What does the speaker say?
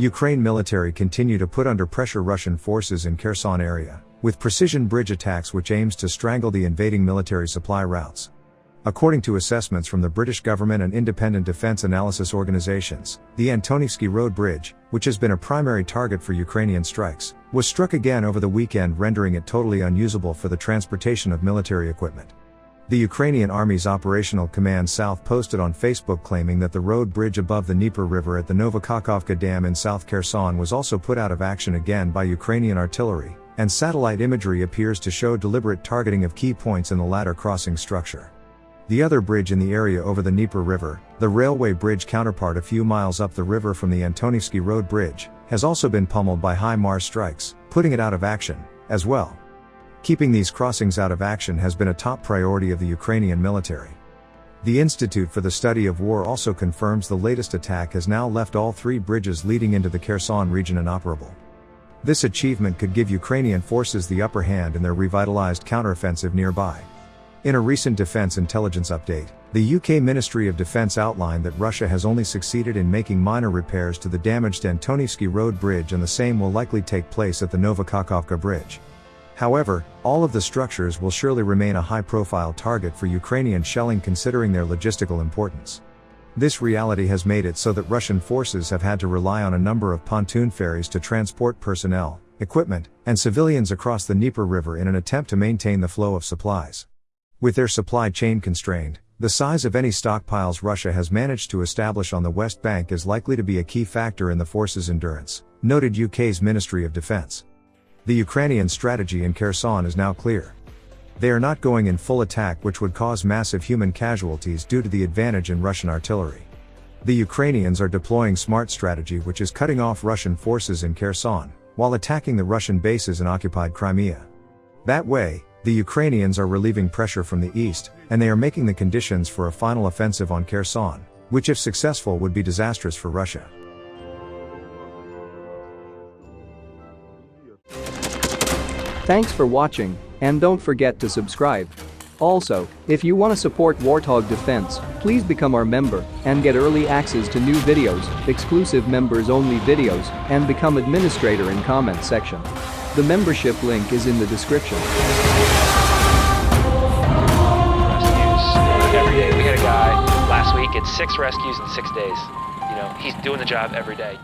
Ukraine military continue to put under pressure Russian forces in Kherson area, with precision bridge attacks which aims to strangle the invading military supply routes. According to assessments from the British government and independent defense analysis organizations, the Antonivsky Road Bridge, which has been a primary target for Ukrainian strikes, was struck again over the weekend, rendering it totally unusable for the transportation of military equipment. The Ukrainian Army's Operational Command South posted on Facebook claiming that the road bridge above the Dnieper River at the Novokakhovka Dam in South Kherson was also put out of action again by Ukrainian artillery, and satellite imagery appears to show deliberate targeting of key points in the latter crossing structure. The other bridge in the area over the Dnieper River, the railway bridge counterpart a few miles up the river from the Antonivsky Road Bridge, has also been pummeled by HIMARS strikes, putting it out of action, as well. Keeping these crossings out of action has been a top priority of the Ukrainian military. The Institute for the Study of War also confirms the latest attack has now left all three bridges leading into the Kherson region inoperable. This achievement could give Ukrainian forces the upper hand in their revitalized counteroffensive nearby. In a recent defense intelligence update, the UK Ministry of Defense outlined that Russia has only succeeded in making minor repairs to the damaged Antonivsky Road Bridge, and the same will likely take place at the Novokakhovka Bridge. However, all of the structures will surely remain a high-profile target for Ukrainian shelling considering their logistical importance. This reality has made it so that Russian forces have had to rely on a number of pontoon ferries to transport personnel, equipment, and civilians across the Dnieper River in an attempt to maintain the flow of supplies. With their supply chain constrained, the size of any stockpiles Russia has managed to establish on the West Bank is likely to be a key factor in the force's endurance, noted UK's Ministry of Defense. The Ukrainian strategy in Kherson is now clear. They are not going in full attack, which would cause massive human casualties due to the advantage in Russian artillery. The Ukrainians are deploying smart strategy, which is cutting off Russian forces in Kherson, while attacking the Russian bases in occupied Crimea. That way, the Ukrainians are relieving pressure from the east, and they are making the conditions for a final offensive on Kherson, which if successful would be disastrous for Russia. Thanks for watching, and don't forget to subscribe. Also, if you want to support Warthog Defense, please become our member and get early access to new videos, exclusive members-only videos, and become administrator in comment section. The membership link is in the description. Rescues every day. We had a guy last week, it's 6 rescues in 6 days. He's doing the job every day.